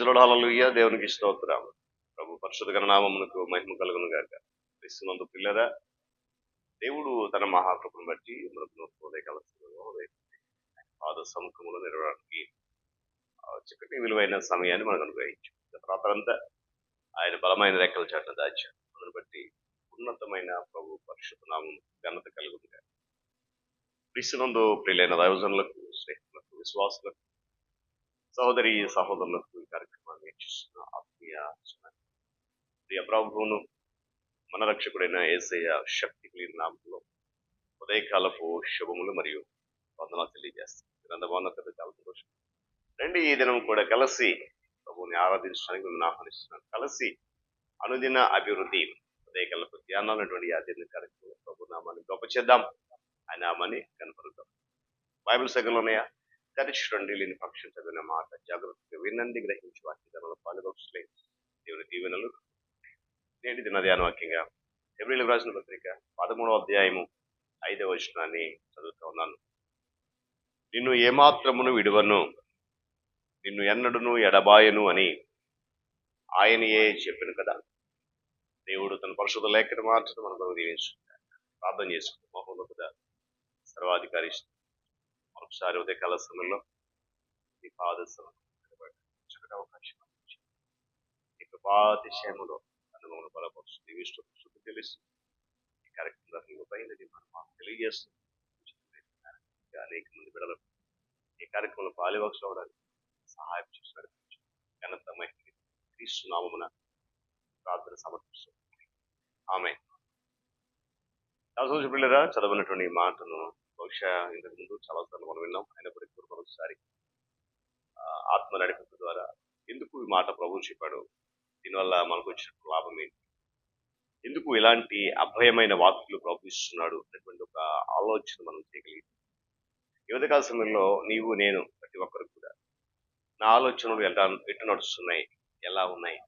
Praise హల్లెలూయా. దేవునికి స్తోత్రం. ప్రభు పరిశుద్ధ నామమునకు మహిమ కలుగును గాక. క్రీస్తునందు పిల్లరా, దేవుడు తన మహాకృపను బట్టి మనకు ఉదయకాల పాద సముఖములో నిలవడానికి చక్కటి విలువైన సమయాన్ని మనకు అనుగ్రహించు. రాత్రంతా ఆయన బలమైన రెక్కల చాటున దాచాడు. అందుని బట్టి ఉన్నతమైన ప్రభు పరిశుద్ధ నామం ఘనత కలుగును గాక. క్రీస్తునందు ప్రియులైన దైవజనులకు, స్నేహితులకు, విశ్వాసులకు, సహోదరి సహోదరులకు ఈ కార్యక్రమాన్ని వీక్షిస్తున్న ఆత్మీయ ప్రియ ప్రభువును మన రక్షకుడైన యేసయ్య శక్తి కలిగిన నామములో ఉదయకాలపు శుభములు మరియు వందనాలు తెలియజేస్తాం. గ్రంథభవన పెద్ద చాలా సంతోషం. రండి, ఈ దినం కూడా కలిసి ప్రభువుని ఆరాధించడానికి నేను ఆహ్వానిస్తున్నాను. కలిసి అనుదిన అభివృద్ధి ఉదయకాలపు ధ్యానాలు అటువంటి ఆధ్యాత్మిక కార్యక్రమంలో ప్రభు నామాన్ని గొప్ప చేద్దాం, ఆయన నామాన్ని కనపరుద్దాం. బైబిల్ సగంలో ఉన్నాయా? తెరచురండి, లేని పక్షం చదివిన మాట జాగ్రత్తగా వినండి, గ్రహించి వాక్యధనంలో పాలుగొచ్చలే దేవుని దీవెనలు. నేటి దిన ధ్యానవాక్యంగా హెబ్రీయులకు రాసిన పత్రిక 13వ అధ్యాయము 5వ వచనాన్ని చదువుతా ఉన్నాను. నిన్ను ఏమాత్రమును విడువను, నిన్ను ఎన్నడును ఎడబాయను అని ఆయనయే చెప్పాను కదా. దేవుడు తన పరిశుద్ధ లేఖను మార్చడం మనకు దీవించుకుంటారు. ప్రార్థన చేసుకుంటాం. మహోన్నతుడ సర్వాధికారి, మరొకసారి ఉదయకాల సమయంలో ఈ పాదశం చక్కటి అవకాశం ఈ కృపాతిశయములో అనుభవం బలపరుస్తుంది. శుద్ధి తెలుసు ఈ కార్యక్రమంలో పైనది మనం తెలియజేస్తుంది. అనేక మంది బిడ్డలు ఈ కార్యక్రమంలో పాలివాక్స్ అవడానికి సహాయం చేస్తున్నాడు. ఘనత మహిమ క్రీస్తు నామమున ప్రార్థన సమర్పిస్తుంది. ఆమె పిల్లరా, చదవనటువంటి మాటను బహుశా ఇంతకు ముందు చాలాసార్లు మనం విన్నాం. అయినప్పటికీ కూడా మరొకసారి ఆత్మ నడిపింపు ద్వారా ఎందుకు ఈ మాట ప్రభువు చెప్పాడు, దీనివల్ల మనకు వచ్చిన లాభం ఏంటి, ఎందుకు ఇలాంటి అభయమైన వాక్కులు ప్రభు ఇస్తున్నాడు అనేటువంటి ఒక ఆలోచన మనం చేయగలిగింది. యువతకాల సమయంలో నీవు నేను ప్రతి ఒక్కరు కూడా నా ఆలోచనలు ఎటు నడుస్తున్నాయి, ఎలా ఉన్నాయి,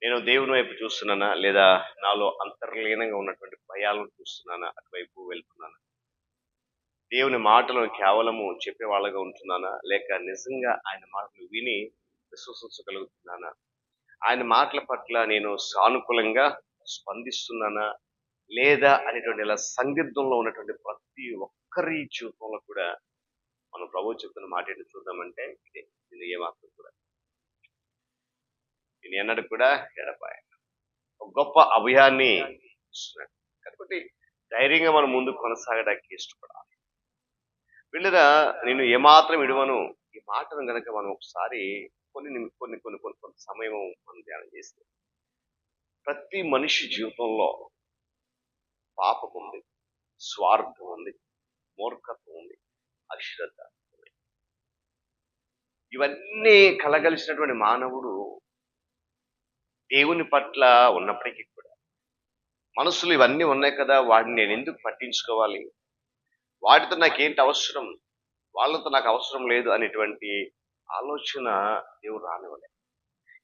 నేను దేవుని వైపు చూస్తున్నానా, లేదా నాలో అంతర్లీనంగా ఉన్నటువంటి భయాలను చూస్తున్నానా, అటువైపు వెళ్తున్నానా, దేవుని మాటలను కేవలము చెప్పేవాళ్ళగా ఉంటున్నానా, లేక నిజంగా ఆయన మాటలు విని విశ్వసించగలుగుతున్నానా, ఆయన మాటల పట్ల నేను సానుకూలంగా స్పందిస్తున్నానా లేదా అనేటువంటి ఇలా సందిగ్ధంలో ఉన్నటువంటి ప్రతి ఒక్కరి జీవితంలో కూడా మనం ప్రభువు చెప్తున్న మాట ఏంటో చూద్దామంటే ఇదే. నేను ఏమాత్రం కూడా నేను ఎన్నడూ కూడా ఎడబాయను. ఒక గొప్ప అభయాన్ని ఇస్తున్నాడు కాబట్టి ధైర్యంగా మనం ముందు కొనసాగడానికి ఇష్టపడాలి. వీళ్ళరా, నేను ఏమాత్రం విడువను, ఈ మాటను కనుక మనం ఒకసారి కొంత సమయం మనం ధ్యానం చేస్తే, ప్రతి మనిషి జీవితంలో పాపం ఉంది, స్వార్థం ఉంది, మూర్ఖత్వం ఉంది, అశ్రద్ధ ఉంది. ఇవన్నీ కలగలిసినటువంటి మానవుడు దేవుని పట్ల ఉన్నప్పటికీ కూడా మనసులో ఇవన్నీ ఉన్నాయి కదా, వాటిని నేను ఎందుకు పట్టించుకోవాలి, వాటితో నాకేంటి అవసరం, వాళ్ళతో నాకు అవసరం లేదు అనేటువంటి ఆలోచన దేవుడు రానివ్వలేదు.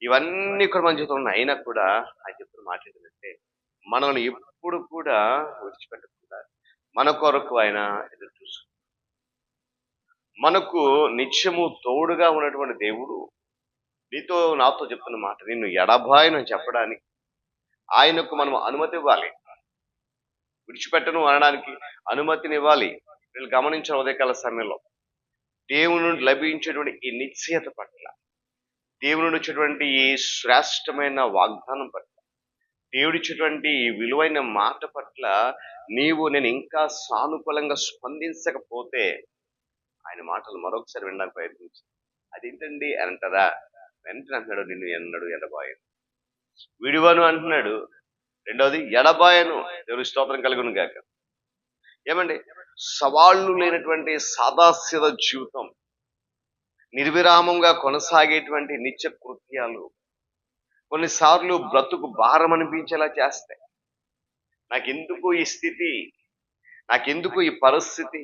ఇవన్నీ కూడా మన జీవితంలో ఉన్నాయి. అయినా కూడా ఆయన చెప్తున్న మాట ఏంటంటే, మనల్ని ఎప్పుడు కూడా విడిచిపెట్టకుండా మన కొరకు ఆయన ఎదురు చూసు, మనకు నిత్యము తోడుగా ఉన్నటువంటి దేవుడు నీతో నాతో చెప్తున్న మాట, నిన్ను ఎడబాయను అని చెప్పడానికి ఆయనకు మనం అనుమతి ఇవ్వాలి. విడిచిపెట్టను అనడానికి అనుమతిని ఇవ్వాలి. వీళ్ళు గమనించిన ఉదయకాల సమయంలో దేవుని నుండి లభించేటువంటి ఈ నిశ్చయత పట్ల, దేవుని నుండి వచ్చేటువంటి ఈ శ్రేష్టమైన వాగ్దానం పట్ల, దేవుడిచ్చేటువంటి ఈ విలువైన మాట పట్ల నేను ఇంకా సానుకూలంగా స్పందించకపోతే ఆయన మాటలు మరొకసారి వినడానికి ప్రయత్నించి, అదేంటండి అంటారా, వెంటనే అంటున్నాడు, నిన్ను ఎన్నడు ఎడబాయను, విడువను అంటున్నాడు. రెండవది ఎడబాయను. దేవుని స్తోత్రం కలుగును గాక. ఏమండి, సవాళ్లు లేనటువంటి సాదాసీద జీవితం, నిర్విరామంగా కొనసాగేటువంటి నిత్య కృత్యాలు కొన్నిసార్లు బ్రతుకు భారం అనిపించేలా చేస్తాయి. నాకెందుకు ఈ స్థితి, నాకెందుకు ఈ పరిస్థితి,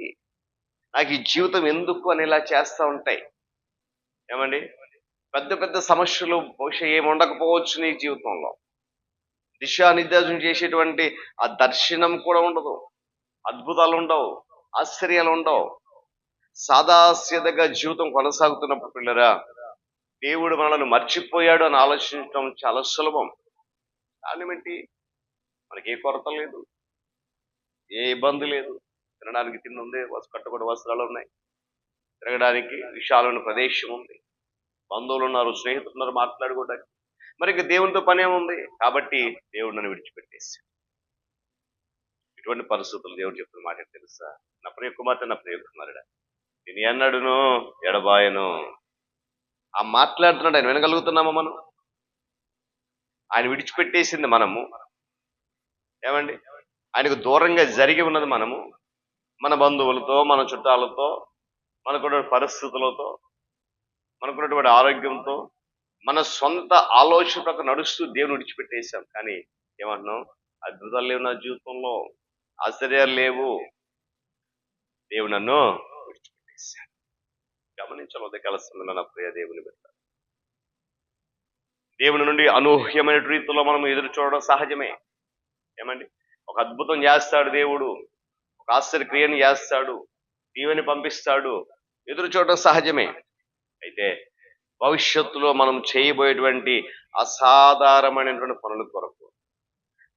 నాకు ఈ జీవితం ఎందుకు అనేలా చేస్తూ ఉంటాయి. ఏమండి, పెద్ద పెద్ద సమస్యలు బహుశా ఏమి ఉండకపోవచ్చు నీ జీవితంలో, దిశానిర్దేశం చేసేటువంటి ఆ దర్శనం కూడా ఉండదు, అద్భుతాలు ఉండవు, ఆశ్చర్యాలు ఉండవు. సాదాసీదగా జీవితం కొనసాగుతున్నప్పుడు పిల్లరా, దేవుడు మనల్ని మర్చిపోయాడు అని ఆలోచించడం చాలా సులభం. కారణం ఏంటి? మనకి ఏ కొరత లేదు, ఏ ఇబ్బంది లేదు. తినడానికి తిండి ఉంది, కట్టుకునే వస్త్రాలు ఉన్నాయి, తిరగడానికి విశాలమైన ప్రదేశం ఉంది, బంధువులు ఉన్నారు, స్నేహితులు ఉన్నారు మాట్లాడుకోవడానికి. మరి ఇక దేవునితో పనేముంది? కాబట్టి దేవుడు నన్ను విడిచిపెట్టేసి. ఇటువంటి పరిస్థితులు దేవుడు చెప్తున్న మాట ఏంటి తెలుసా? నా ప్రియ కుమార్తె, నా ప్రియ కుమారుడా, నేను ఎన్నడును ఎడబాయను. ఆ మాట్లాడుతున్నాడు ఆయన, వినగలుగుతున్నామా మనం? ఆయన విడిచిపెట్టేసింది మనము, ఏమండి? ఆయనకు దూరంగా జరిగి ఉన్నది మనము, మన బంధువులతో, మన చుట్టాలతో, మనకున్న పరిస్థితులతో, మనకున్నటువంటి ఆరోగ్యంతో, మన సొంత ఆలోచనలకు నడుస్తూ దేవుని విడిచిపెట్టేశాం. కానీ ఏమంటున్నాం? అద్భుతాలు లేవు నా జీవితంలో, ఆశ్చర్యాలు లేవు, దేవుడు నన్ను విడిచిపెట్టేశాడు. గమనించాలి ఉదయకాల సమయంలో నా ప్రియ దేవుని బిడ్డ, దేవుని నుండి అనూహ్యమైన రీతిలో మనం ఎదురు చూడడం సహజమే. ఏమండి? ఒక అద్భుతం చేస్తాడు దేవుడు, ఒక ఆశ్చర్యక్రియను చేస్తాడు, దీవెని పంపిస్తాడు, ఎదురు చూడడం సహజమే. అయితే భవిష్యత్తులో మనం చేయబోయేటువంటి అసాధారణమైనటువంటి పనుల కొరకు,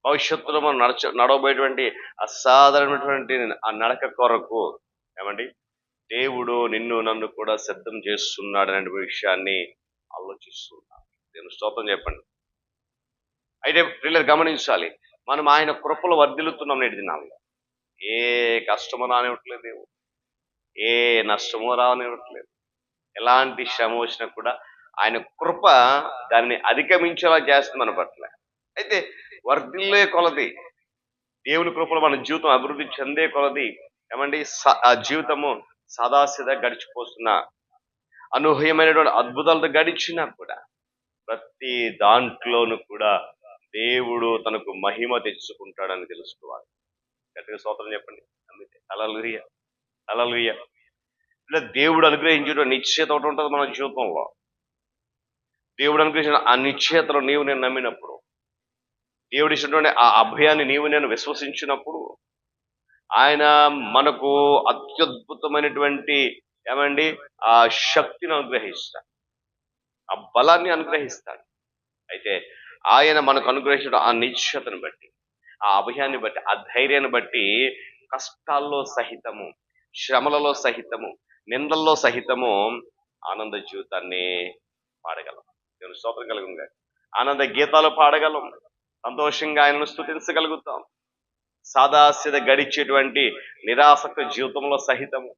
భవిష్యత్తులో మనం నడవబోయేటువంటి అసాధారణమైనటువంటి ఆ నడక కొరకు, ఏమండి, దేవుడు నిన్ను నన్ను కూడా సిద్ధం చేస్తున్నాడు అనే విషయాన్ని ఆలోచిస్తున్నాడు. నేను స్తోత్రం చెప్పండి. అయితే పిల్లలు గమనించాలి, మనం ఆయన కృపలో వర్ధిల్లుతున్నాం నేటి దినాల్లో. ఏ కష్టము రానివ్వట్లేదు దేవుడు, ఏ నష్టము రానివ్వట్లేదు. ఎలాంటి శ్రమ వచ్చినా కూడా ఆయన కృప దాన్ని అధిగమించేలా చేస్తుంది మన పట్ల. అయితే వర్ధిల్లే కొలది, దేవుని కృపలో మన జీవితం అభివృద్ధి చెందే కొలది, ఏమండి, ఆ జీవితము సాదాసీదా గడిచిపోతున్న, అనూహ్యమైనటువంటి అద్భుతాలతో గడిచినా కూడా ప్రతి దాంట్లోనూ కూడా దేవుడు తనకు మహిమ తెచ్చుకుంటాడని తెలుసుకోవాలి. గట్టిగా స్తోత్రం చెప్పండి. అందుకే హల్లెలూయా, హల్లెలూయా. ఇలా దేవుడు అనుగ్రహించడం నిశ్చయత ఒకటి ఉంటుంది మన జీవితంలో. దేవుడు అనుగ్రహించిన ఆ నిశ్చయతలో నీవు నేను నమ్మినప్పుడు, దేవుడు ఇచ్చినటువంటి ఆ అభయాన్ని నీవు నేను విశ్వసించినప్పుడు, ఆయన మనకు అత్యద్భుతమైనటువంటి, ఏమండి, ఆ శక్తిని అనుగ్రహిస్తాడు, ఆ బలాన్ని అనుగ్రహిస్తాడు. అయితే ఆయన మనకు అనుగ్రహించిన ఆ నిశ్చయతను బట్టి, ఆ అభయాన్ని బట్టి, ఆ ధైర్యాన్ని బట్టి కష్టాల్లో సహితము, శ్రమలలో సహితము, నిందల్లో సహితము ఆనంద జీవితాన్ని పాడగలం. దేవుని స్తోత్రం కలుగుగా ఆనంద గీతాలు పాడగలం, సంతోషంగా ఆయనను స్తుతించగలుగుతాం. సాదాసీద గడిచేటువంటి నిరాసక్త జీవితంలో సహితము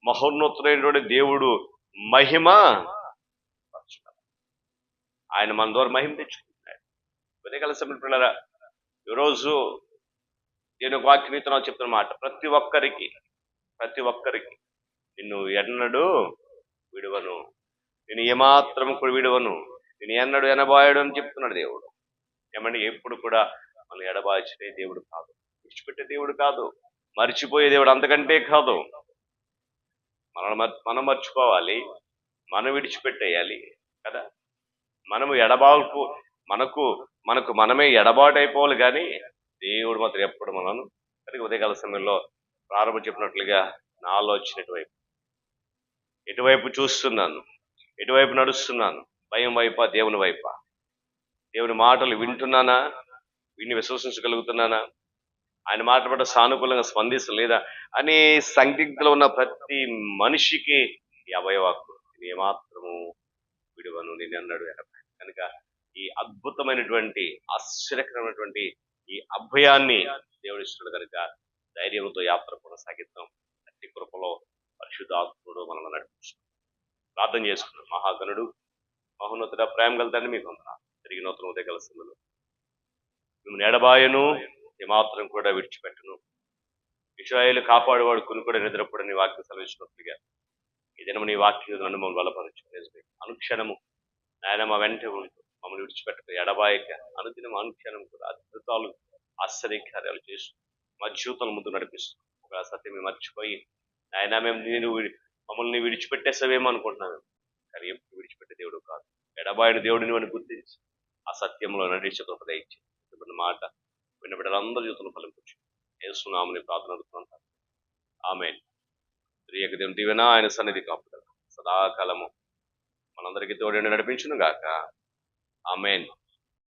మహోన్నతుడైనటువంటి దేవుడు మహిమ ఆయన మన ద్వారా మహిమ తెచ్చుకుంటున్నాడు. ఉదయకాల సమయంలో పిల్లరా, ఈరోజు నేను ఒక వాక్యనీతో నాకు చెప్తున్న మాట, ప్రతి ఒక్కరికి నిన్ను ఎన్నడూ విడువను, నేను ఏమాత్రం కూడా విడువను, నేను ఎన్నడూ ఎనబాయడు అని చెప్తున్నాడు దేవుడు. ఏమంటే ఎప్పుడు కూడా మనం ఎడబాయిచే దేవుడు కాదు, విడిచిపెట్టే దేవుడు కాదు, మర్చిపోయే దేవుడు అంతకంటే కాదు. మనం మర్చిపోవాలి, మనం విడిచిపెట్టేయాలి కదా. మనము ఎడబాటు, మనకు మనమే ఎడబాటు అయిపోవాలి. కానీ దేవుడు మాత్రం ఎప్పుడు మనను, కనుక ఉదయకాల సమయంలో ప్రారంభం చెప్పినట్లుగా నా ఆలోచన ఎటువైపు చూస్తున్నాను, ఎటువైపు నడుస్తున్నాను, భయం వైపా దేవుని వైపా, దేవుని మాటలు వింటున్నానా, విని విశ్వసించగలుగుతున్నానా, ఆయన మాట పట్ల సానుకూలంగా స్పందిస్తలేదా అని సందిగ్ధలో ఉన్న ప్రతి మనిషికి ఈ అభయవాక్కు, నేను ఏమాత్రము విడువను, నేను అన్నాడు. కనుక ఈ అద్భుతమైనటువంటి ఆశ్చర్యకరమైనటువంటి ఈ అభయాన్ని దేవుడు ఇస్తున్నాడు. కనుక ధైర్యంతో యాత్ర కొనసాగిద్దాం. అట్టి కృపలో పరిశుద్ధాత్ముడు మనల్ని నడిపిస్తాడు. ప్రార్థన చేసుకున్నాం. మహాగణుడు, మహోన్నతుడ, ప్రేమ గల తండ్రి, మీకు వందనాలు. తిరిగి నూతన ఉదయకాల సమయంలో మిమ్మల్ని ఎడబాయను, ఏమాత్రం కూడా విడిచిపెట్టను, ఇశ్రాయేలు కాపాడువాడు కొన్ని కూడా నిద్రపోడని వాక్యం సెలవిచ్చినట్లుగా ఈ దినము నీ వాక్యం నన్ను మమ్మల్ని బలపరచు. అనుక్షణము ఆయన మా వెంట ఉంటూ మమ్మల్ని విడిచిపెట్టక, ఎడబాయక, అనుదినం అనుక్షణం కూడా అద్భుతాలు, ఆశ్చర్యకార్యాలు చేస్తూ మా జీవితాల ముందు నడిపిస్తూ, ఒక సత్యం మర్చిపోయి ఆయన మమ్మల్ని విడిచిపెట్టేసావేమో అనుకుంటున్నాను. కానీ ఎప్పుడు విడిచిపెట్టే దేవుడు కాదు, ఎడబాయిన దేవుడిని అని గుర్తించి ఆ సత్యంలో నడిచే కృప దయచేయండి. మాట విన్న బిడ్డలందరి జీవితంలో ఫలించు. యేసునామమున ప్రార్థన అడుగుతున్నాను. ఆమేన్. త్రియక దేవుని దీవెన, ఆయన సన్నిధి కాపుదల సదాకాలము మనందరికీ తోడేండి నడిపించును గాక. ఆమేన్.